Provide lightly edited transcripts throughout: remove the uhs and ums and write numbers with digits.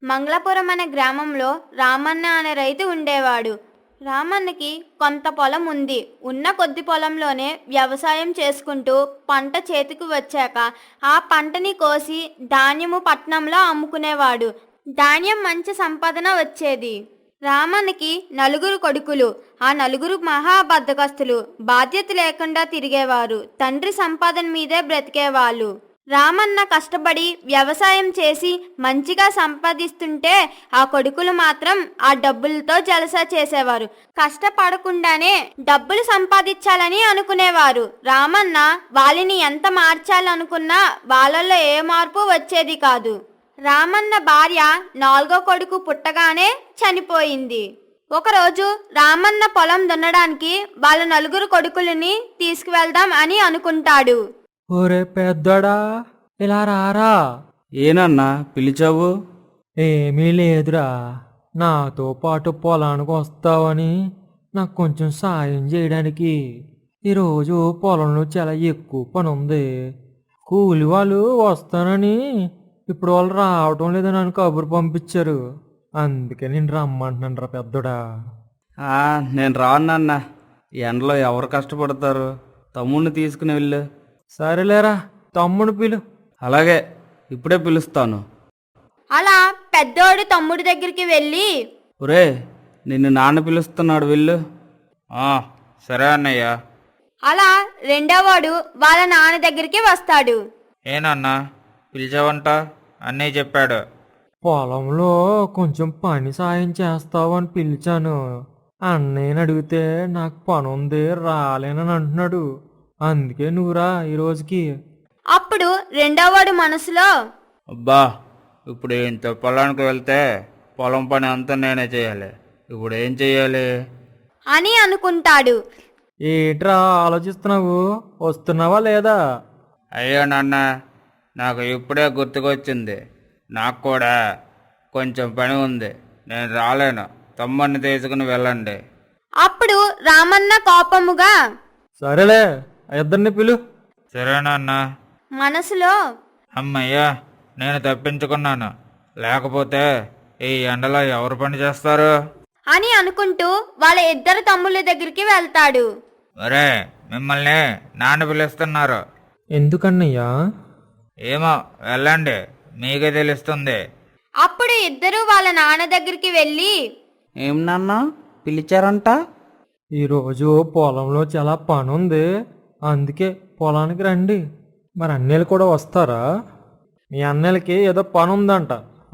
మంగళపురం అనే గ్రామంలో రామన్న అనే రైతు ఉండేవాడు. రామన్నకి కొంత పొలం ఉంది. ఉన్న కొద్ది పొలంలోనే వ్యవసాయం చేసుకుంటూ పంట చేతికి వచ్చాక ఆ పంటని కోసి ధాన్యము పట్నంలో అమ్ముకునేవాడు. ధాన్యం మంచి సంపాదన వచ్చేది. రామన్నకి నలుగురు కొడుకులు. ఆ నలుగురు మహా బద్ధకస్తులు. బాధ్యత లేకుండా తిరిగేవారు. తండ్రి సంపాదన మీదే బ్రతికేవాళ్ళు. రామన్న కష్టపడి వ్యవసాయం చేసి మంచిగా సంపాదిస్తుంటే ఆ కొడుకులు మాత్రం ఆ డబ్బులతో జలసా చేసేవారు. కష్టపడకుండానే డబ్బులు సంపాదించాలని అనుకునేవారు. రామన్న వాళ్ళని ఎంత మార్చాలనుకున్నా వాళ్ళల్లో ఏ మార్పు వచ్చేది కాదు. రామన్న భార్య 4వ కొడుకు పుట్టగానే చనిపోయింది. ఒకరోజు రామన్న పొలం దున్నడానికి వాళ్ళ నలుగురు కొడుకులని తీసుకువెళ్దాం అని అనుకుంటాడు. ఒరే పెద్దోడా, ఇలా రారా. ఏనన్నా పిలిచావు? ఏమీ లేదురా, నాతో పాటు పొలానికి వస్తావని నాకు కొంచెం సాయం చేయడానికి. ఈరోజు పొలంలో చాలా ఎక్కువ పని ఉంది. కూలి వాళ్ళు వస్తానని ఇప్పుడు వాళ్ళు రావటం లేదని నన్ను కబురు పంపించారు. అందుకే నేను రమ్మంటున్నాను రా పెద్దోడా. నేను రానన్నా. ఎండలో ఎవరు కష్టపడతారు? తమ్ముడిని తీసుకుని వెళ్ళు. సరేలేరా, తమ్ముడు పిలు. అలాగే, ఇప్పుడే పిలుస్తాను. అలా పెద్దోడు తమ్ముడి దగ్గరికి వెళ్ళి, ఒరే, నిన్ను నాన్న పిలుస్తున్నాడు, వెళ్ళు. సరే అన్నయ్య. అలా రెండోవాడు వాళ్ళ నాన్న దగ్గరికి వస్తాడు. ఏనన్నా పిలిచావంట? అన్నయ్య చెప్పాడు. పొలంలో కొంచెం పని సాయం చేస్తావని పిలిచాను. అన్నయ్యని అడిగితే నాకు పని ఉంది రాలేనని అంటున్నాడు. అందుకే నువ్వురా ఈరోజుకి. అప్పుడు రెండోవాడు మనసులో, అబ్బా, ఇప్పుడు ఇంత పొలానికి వెళ్తే పొలం పని అంతా నేనే చేయాలి. ఇప్పుడు ఏం చెయ్యాలి అని అనుకుంటాడు. ఏంట్రా ఆలోచిస్తున్నావు? వస్తున్నావా లేదా? అయ్యో నాన్న, నాకు ఇప్పుడే గుర్తుకొచ్చింది. నాకు కూడా కొంచెం పని ఉంది, నేను రాలేను. తమ్ముడిని తీసుకుని వెళ్ళండి. అప్పుడు రామన్న కోపముగా, సరేలే, ఇద్దరిని పిలు. సరేనన్నా. మనసులో, అమ్మయ్యా, నేను తప్పించుకున్నాను. లేకపోతే ఈ ఎండలో ఎవరు పని చేస్తారు అని అనుకుంటూ వాళ్ళ ఇద్దరు తమ్ముళ్ళ దగ్గరికి వెళ్తాడు. ఒరే, మిమ్మల్ని నాన్న పిలుస్తున్నారు. ఎందుకన్నయ్యా? ఏమో, వెళ్ళండి, మీకే తెలుస్తుంది. అప్పుడు ఇద్దరు వాళ్ళ నాన్న దగ్గరికి వెళ్ళి, ఏం నాన్న పిలిచారంట? ఈరోజు పొలంలో చాలా పని ఉంది, అందుకే పొలానికి రండి. మరి అన్నయ్యలు కూడా వస్తారా? మీ అన్నయ్యలకి ఏదో పని ఉందంట,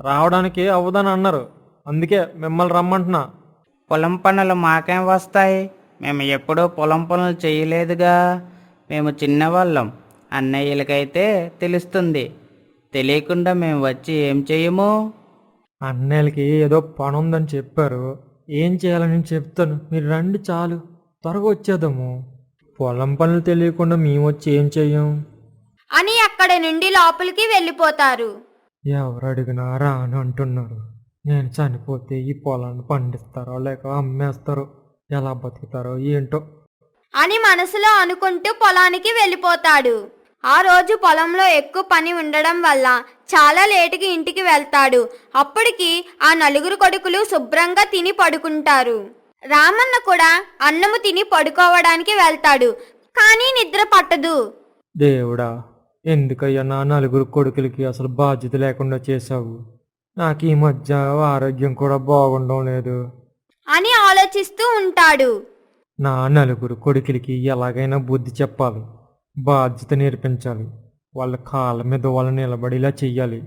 రావడానికి అవ్వదని అన్నారు. అందుకే మిమ్మల్ని రమ్మంటున్నా. పొలం పనులు మాకేం వస్తాయి? మేము ఎప్పుడూ పొలం పనులు చేయలేదుగా. మేము చిన్నవాళ్ళం. అన్నయ్యలకైతే తెలుస్తుంది. తెలియకుండా మేము వచ్చి ఏం చెయ్యము. అన్నయ్యలకి ఏదో పని ఉందని చెప్పారు. ఏం చేయాలని చెప్తాను, మీరు రండి చాలు, త్వరగా వచ్చేద్దాము. పొలం పనులు తెలియకుండా మేము వచ్చి ఏం చెయ్యం అని అక్కడి నుండి లోపలికి వెళ్ళిపోతారు. ఎవరు అడిగినా రాను అంటున్నారు. నేను చనిపోతే ఈ పొలాన్ని పండిస్తారో లేక అమ్మేస్తారో, ఎలా బతుకుతారో ఏంటో అని మనసులో అనుకుంటూ పొలానికి వెళ్ళిపోతాడు. ఆ రోజు పొలంలో ఎక్కువ పని ఉండడం వల్ల చాలా లేటుకి ఇంటికి వెళ్తాడు. అప్పటికి ఆ నలుగురు కొడుకులు శుభ్రంగా తిని పడుకుంటారు. రామన్న కూడా అన్నము తిని పడుకోవడానికి వెళ్తాడు. కానీ నిద్ర పట్టదు. దేవుడా, ఎందుకయ్యా నా నలుగురు కొడుకులకి అసలు బాధ్యత లేకుండా చేశావు? నాకు ఈ మధ్య ఆరోగ్యం కూడా బాగుండడం లేదు అని ఆలోచిస్తూ ఉంటాడు. నా నలుగురు కొడుకులకి ఎలాగైనా బుద్ధి చెప్పాలి, బాధ్యత నేర్పించాలి, వాళ్ళ కాళ్ళ మీద వాళ్ళు నిలబడేలా చెయ్యాలి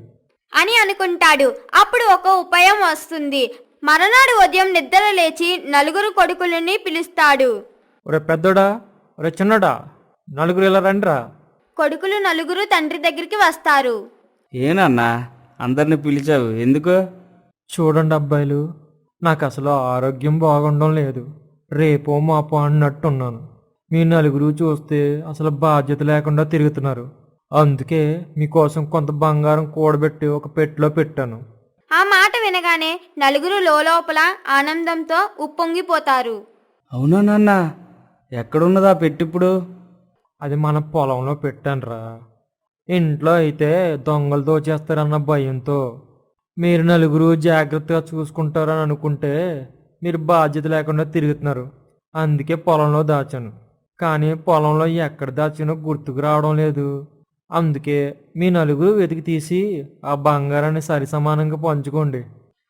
అని అనుకుంటాడు. అప్పుడు ఒక ఉపాయం వస్తుంది. మరునాడు ఉదయం నిద్ర లేచి నలుగురు కొడుకులని పిలుస్తాడు. ఒరే పెద్దోడా, ఒరే చిన్నడా, నలుగురు ఇలా రండిరా. కొడుకులు నలుగురు తండ్రి దగ్గరికి వస్తారు. ఏనన్నా అందరిని పిలిచావు, ఎందుకు? చూడండి అబ్బాయిలు, నాకు అసలు ఆరోగ్యం బాగుండడం లేదు. రేపో మాపో అన్నట్టున్నాను. మీ నలుగురు చూస్తే అసలు బాధ్యత లేకుండా తిరుగుతున్నారు. అందుకే మీకోసం కొంత బంగారం కూడబెట్టి ఒక పెట్టెలో పెట్టాను. ఆ మాట వినగానే నలుగురు లోపల ఆనందంతో ఉప్పొంగిపోతారు. అవునా నాన్న, ఎక్కడున్నదా పెట్టిప్పుడు? అది మన పొలంలో పెట్టానురా. ఇంట్లో అయితే దొంగలు దోచేస్తారన్న భయంతో. మీరు నలుగురు జాగ్రత్తగా చూసుకుంటారని అనుకుంటే మీరు బాధ్యత లేకుండా తిరుగుతున్నారు. అందుకే పొలంలో దాచాను. కానీ పొలంలో ఎక్కడ దాచానో గుర్తుకు రావడం లేదు. అందుకే మీ నలుగురు వెతికి తీసి ఆ బంగారాన్ని సరిసమానంగా పంచుకోండి.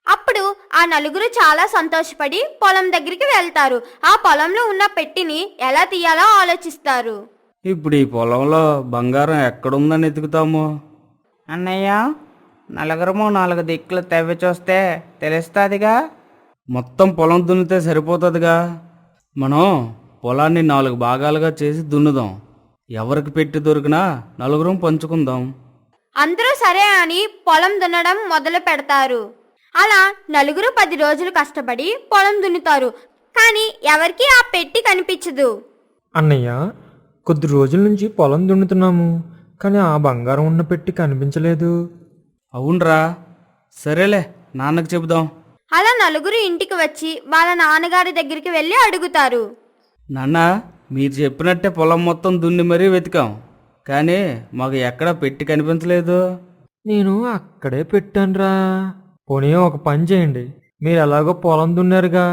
అప్పుడు ఆ నలుగురు చాలా సంతోషపడి పొలం దగ్గరికి వెళ్తారు. ఆ పొలంలో ఉన్న పెట్టిని ఎలా తీయాలో ఆలోచిస్తారు. ఇప్పుడు ఈ పొలంలో బంగారం ఎక్కడుందని ఎతుకుతాము? అన్నయ్య, నలుగురము 4 దిక్కులు తవ్వి చూస్తే తెలుస్తుందిగా. మొత్తం పొలం దున్నితే సరిపోతుందిగా. మనం పొలాన్ని 4 భాగాలుగా చేసి దున్నుదాం. ఎవరికి పెట్టి దొరికినా నలుగురం పంచుకుందాం. అందరూ సరే అని పొలం దున్నడం మొదలు పెడతారు. అలా నలుగురు 10 రోజులు కష్టపడి పొలం దున్నుతారు. కానీ ఎవరికీ ఆ పెట్టి కనిపించదు. అన్నయ్య, కొద్ది రోజుల నుంచి పొలం దున్నుతున్నాము, కానీ ఆ బంగారం ఉన్న పెట్టి కనిపించలేదు. అవునరా, సరేలే, నాన్నకు చెబుదాం. అలా నలుగురు ఇంటికి వచ్చి వాళ్ళ నాన్నగారి దగ్గరికి వెళ్ళి అడుగుతారు. నాన్న, మీరు చెప్పినట్టే పొలం మొత్తం దున్ని మరీ వెతికాం, కానీ మాకు ఎక్కడా పెట్టి కనిపించలేదు. నేను అక్కడే పెట్టానురా. పోనీ ఒక పని చేయండి, మీరు ఎలాగో పొలం దున్నారుగా,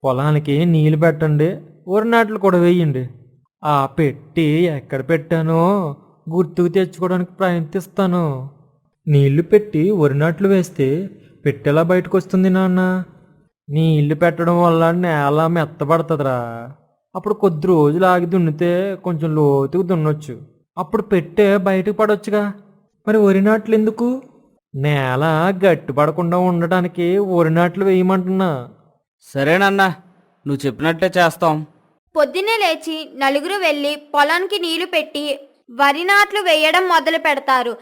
పొలానికి నీళ్లు పెట్టండి, వరి నాట్లు కూడా వేయండి. ఆ పెట్టి ఎక్కడ పెట్టానో గుర్తుకు తెచ్చుకోవడానికి ప్రయత్నిస్తాను. నీళ్లు పెట్టి వరి నాట్లు వేస్తే పెట్టెలా బయటకు వస్తుంది నాన్న? నీళ్లు పెట్టడం వల్ల నేల మెత్తబడుతుందిరా. అప్పుడు కొద్ది రోజులు ఆగి దున్నితే కొంచెం లోతుకు దున్నొచ్చు. అప్పుడు పెట్టే బయటకు పడొచ్చుగా. మరి వరి నాట్లు ఎందుకు? నేల గట్టి పడకుండా ఉండటానికి వరి నాట్లు వేయమంటున్నా. సరేనన్నా, నువ్వు చెప్పినట్టే చేస్తాం. పొద్దున్నే లేచి నలుగురు వెళ్ళి పొలానికి నీళ్లు పెట్టి వరి నాట్లు వేయడం మొదలు పెడతారు.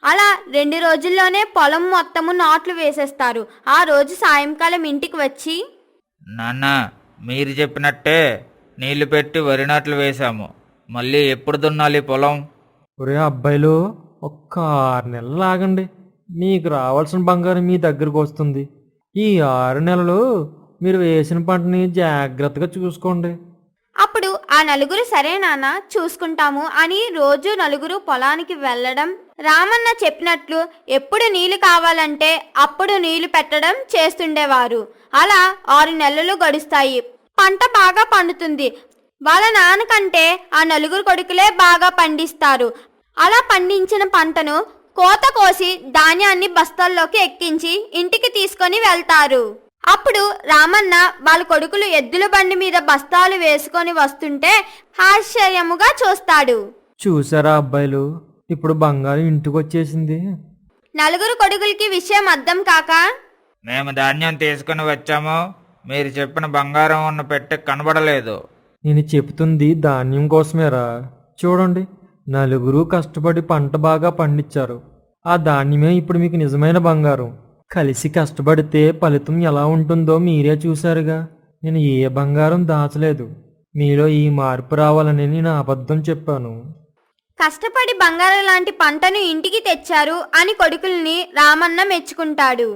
అలా 2 రోజుల్లోనే పొలం మొత్తము నాట్లు వేసేస్తారు. ఆ రోజు సాయంకాలం ఇంటికి వచ్చి, నాన్న, మీరు చెప్పినట్టే నీళ్లు పెట్టి వరి నాట్లు వేశాము. మళ్ళీ ఎప్పుడు దున్నాలి పొలం? ఒరే అబ్బాయిలు, ఒక్క 6 నెలలు ఆగండి, మీకు రావాల్సిన బంగారం మీ దగ్గరకు వస్తుంది. ఈ 6 నెలలు మీరు వేసిన పంటని జాగ్రత్తగా చూసుకోండి. అప్పుడు ఆ నలుగురు సరే నాన్న చూసుకుంటాము అని రోజు నలుగురు పొలానికి వెళ్ళడం, రామన్న చెప్పినట్లు ఎప్పుడు నీళ్లు కావాలంటే అప్పుడు నీళ్లు పెట్టడం చేస్తుండేవారు. అలా 6 నెలలు గడుస్తాయి. పంట బాగా పండుతుంది. వాళ్ళ నాన్నకంటే ఆ నలుగురు కొడుకులే బాగా పండిస్తారు. అలా పండించిన పంటను కోత కోసి ధాన్యాన్ని బస్తాల్లోకి ఎక్కించి ఇంటికి తీసుకొని వెళ్తారు. అప్పుడు రామన్న వాళ్ళ కొడుకులు ఎద్దుల బండి మీద బస్తాలు వేసుకొని వస్తుంటే ఆశ్చర్యముగా చూస్తాడు. చూసారా అబ్బాయిలు, ఇప్పుడు బంగారం ఇంటికి వచ్చేసింది. నలుగురు కొడుకులకి విషయం అర్థం కాక, మేము ధాన్యం తీసుకుని వచ్చాము, మీరు చెప్పిన బంగారం ఉన్న పెట్టె కనబడలేదు. నేను చెప్తుంది ధాన్యం కోసమేరా. చూడండి, నలుగురు కష్టపడి పంట బాగా పండించారు. ఆ ధాన్యమే ఇప్పుడు మీకు నిజమైన బంగారం. కలిసి కష్టపడితే ఫలితం ఎలా ఉంటుందో మీరే చూశారుగా. నేను ఏ బంగారం దాచలేదు. మీలో ఈ మార్పు రావాలని నేను అబద్ధం చెప్పాను. కష్టపడి బంగారం లాంటి పంటను ఇంటికి తెచ్చారు అని కొడుకుల్ని రామన్న మెచ్చుకుంటాడు.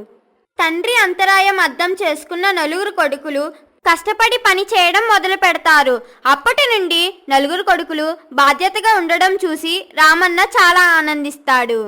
తండ్రి అంతరాయం అర్థం చేసుకున్న నలుగురు కొడుకులు కష్టపడి పని చేయడం మొదలు పెడతారు. అప్పటి నుండి నలుగురు కొడుకులు బాధ్యతగా ఉండడం చూసి రామన్న చాలా ఆనందిస్తాడు.